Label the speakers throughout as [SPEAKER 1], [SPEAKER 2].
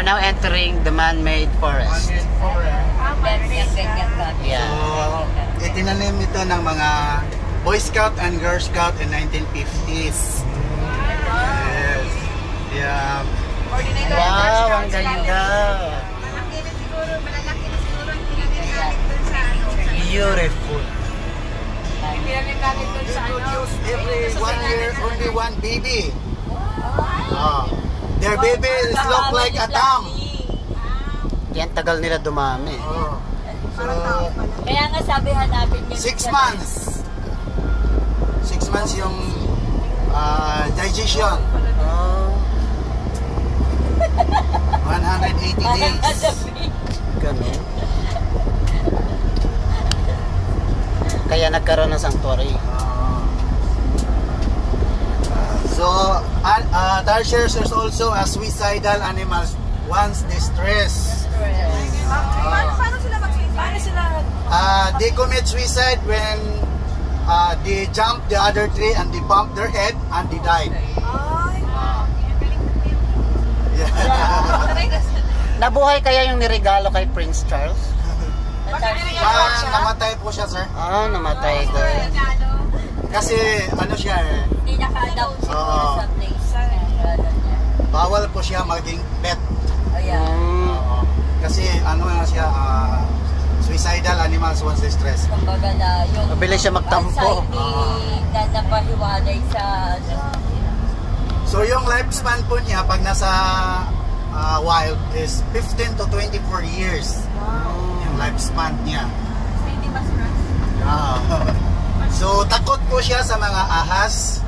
[SPEAKER 1] now entering the man-made forest. Yeah.
[SPEAKER 2] So, itinanim ito ng mga Boy Scout and Girl Scout in 1950s. Yes. Yeah.
[SPEAKER 1] Wow, ang ganda. Beautiful.
[SPEAKER 2] Every 1 year, only one baby. Their babies look like a thumb.
[SPEAKER 1] Yan, tagal nila dumami.
[SPEAKER 2] So,
[SPEAKER 3] kaya nga sabi hanapin nyo
[SPEAKER 2] 6 months. 6 months yung digestion. 180 days.
[SPEAKER 1] Ganun. Kaya nagkaroon ng sanctuary.
[SPEAKER 2] So, tarsiers is also a suicidal animals once distressed.
[SPEAKER 4] Paano sila mag-suicide?
[SPEAKER 2] They commit suicide when they jump the other tree and they bump their head and they died.
[SPEAKER 1] Nabuhay kaya yung niregalo kay Prince Charles?
[SPEAKER 2] Namatay po siya, sir.
[SPEAKER 1] Namatay doon.
[SPEAKER 2] Kasi ano siya
[SPEAKER 3] hindi naka-adapt siguro sa place.
[SPEAKER 2] Bawal po siya maging pet.
[SPEAKER 3] Ayan.
[SPEAKER 2] Kasi ano na siya, suicidal animals once distressed.
[SPEAKER 3] Kumbaga na yung
[SPEAKER 1] mabilis siya magtampo.
[SPEAKER 3] anxiety na napahiwalay sa
[SPEAKER 2] So yung lifespan po niya pag nasa wild is 15 to 24 years. Yung lifespan niya. So takot po siya sa mga ahas,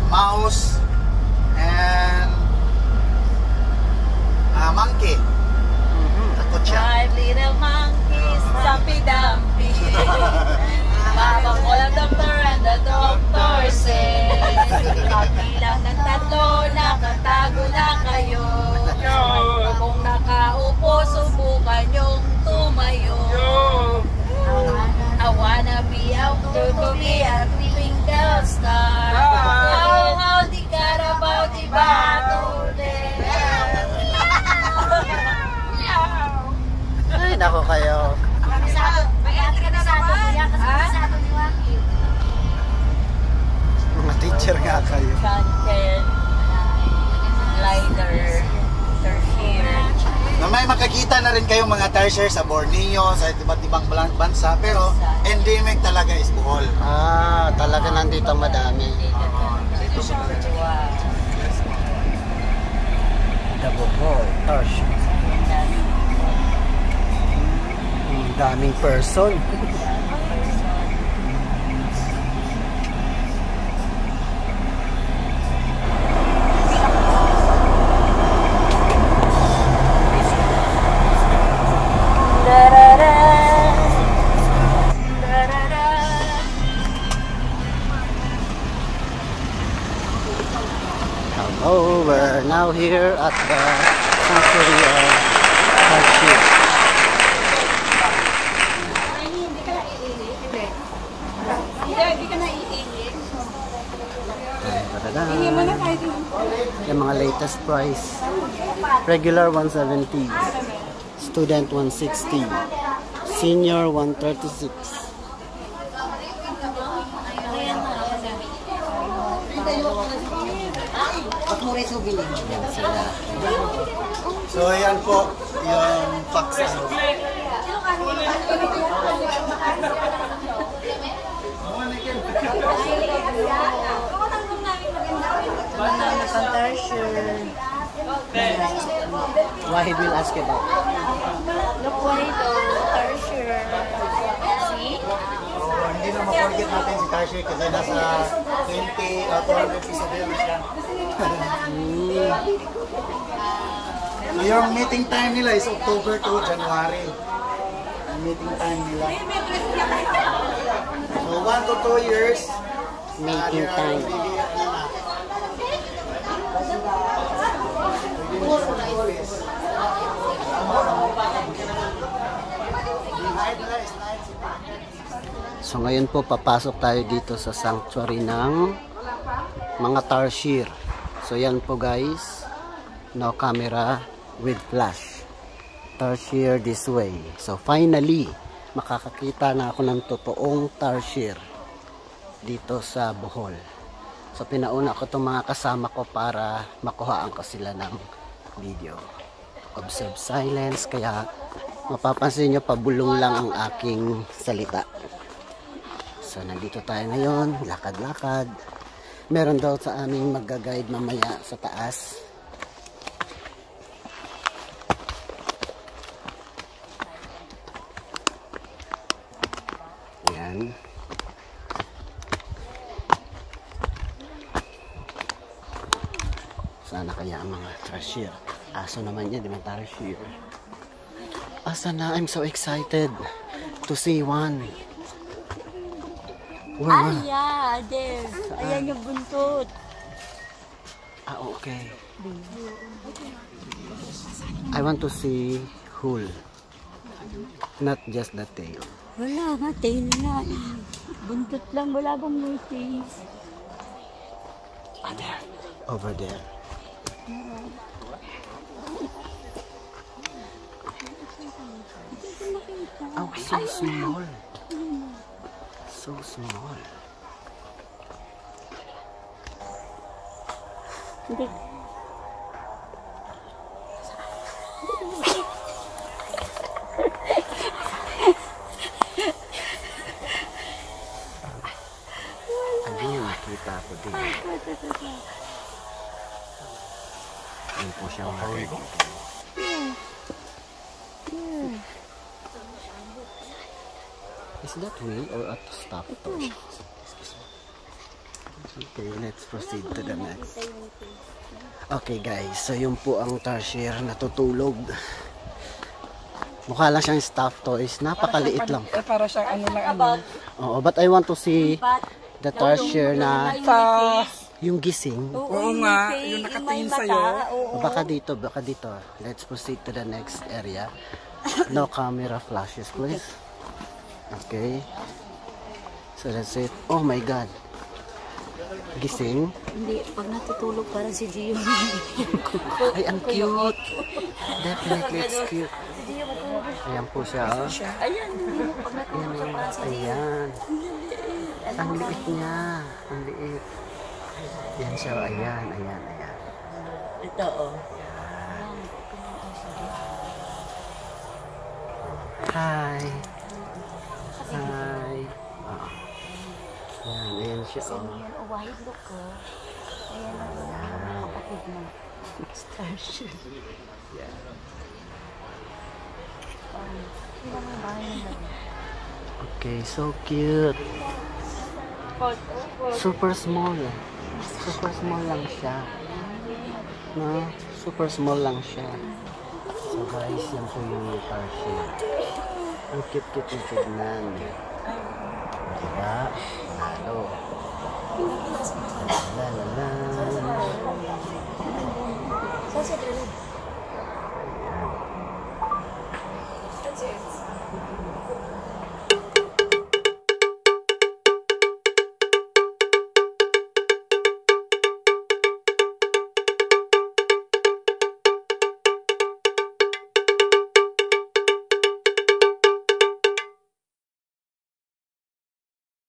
[SPEAKER 2] mouse, and monkey. Takot siya.
[SPEAKER 3] My little monkeys, dumpy-dumpy. Mama ko lang doctor and the doctor says kabilang ng tatlo, nakatago na kayo. Kung nakaupo, subukan yung tumayo. I wanna be out to be a twinkle star. How di Carabao di Battle.
[SPEAKER 1] Ay, nako kayo. Mga teacher nga kayo.
[SPEAKER 3] Chantel, glider, tertiary.
[SPEAKER 2] Na may makakita na rin kayong mga tarsiers sa Borneo, sa iba't ibang bansa, pero endemic talaga is Bohol.
[SPEAKER 1] Talaga nandito madami. The Bohol tarsier. Daming person. Hello, we're now here at the sanctuary of Tarsier. Yung mga latest price. Regular 170, student 160, senior 136.
[SPEAKER 2] So ayan po yung facts.
[SPEAKER 1] Why he will ask about?
[SPEAKER 3] Look po ito, tertiary. See?
[SPEAKER 2] Hindi na ma-forget natin si Tarsier kasi nasa 200 piso din siya. So yung meeting time nila is October to January. Ang meeting time nila. So 1 to 2 years
[SPEAKER 1] Meeting time. So ngayon po papasok tayo dito sa sanctuary ng mga tarsier. So yan po guys, no camera. with flash. Tarsier this way. So finally, makakakita na ako ng totoong tarsier dito sa Bohol. So pinauna ko itong mga kasama ko para makuhaan ko sila ng video. Observe silence, kaya mapapansin nyo pabulong lang ang aking salita. So nandito tayo ngayon, lakad-lakad. Meron daw sa aming mag-guide mamaya sa taas. Yan. Sana kaya ang mga tarsier. Aso naman yan, di ba tarsier? Asa na? I'm so excited to see one. Where?
[SPEAKER 3] Yeah, there. Ayan yung buntot.
[SPEAKER 1] Ah, okay. I want to see whole. Not just the tail.
[SPEAKER 3] Wala nga, tail na. Buntot lang, wala bang may tail.
[SPEAKER 1] Ah, there. Over there. Oh, so small. So small.
[SPEAKER 3] Hindi.
[SPEAKER 1] Ayun, nakita ko din. Ayun po siya mga. Is that real or at stop to? Okay, let's proceed to the next. Okay guys, so yun po ang tarsier natutulog. Mukha lang siyang stuffed toys, napakaliit lang.
[SPEAKER 4] Para siyang ano lang ano.
[SPEAKER 1] Oo, but I want to see the tarsier na yung gising.
[SPEAKER 4] Oo nga, yung nakatingin sa'yo.
[SPEAKER 1] Baka dito, baka dito. Let's proceed to the next area. No camera flashes, please. Okay. So that's it. Oh my God. Gising.
[SPEAKER 3] Hindi, pag natutulog parang si Gio.
[SPEAKER 1] Ay, ang cute. Definitely it's cute. Ayan po siya. Oh.
[SPEAKER 3] Ayan, pag natutulog parang si Gio.
[SPEAKER 1] Ayan. Ang liit niya. Ang liit. Ayan siya. Ayan, ayan, ayan.
[SPEAKER 3] Ito, oh.
[SPEAKER 1] Hi. Hi. Ayan, ayan siya. Oh.
[SPEAKER 3] Ayan, oh, wahid look, oh. Ayan, ang kapatid mo. Starship.
[SPEAKER 1] Yeah. Okay, so cute. Super small. Super small lang siya. No? Super small lang siya. So guys, yan po yung tarsier. Ang cute-cute yung tignan. Diba? Lalo. Lalala.
[SPEAKER 3] Saan siya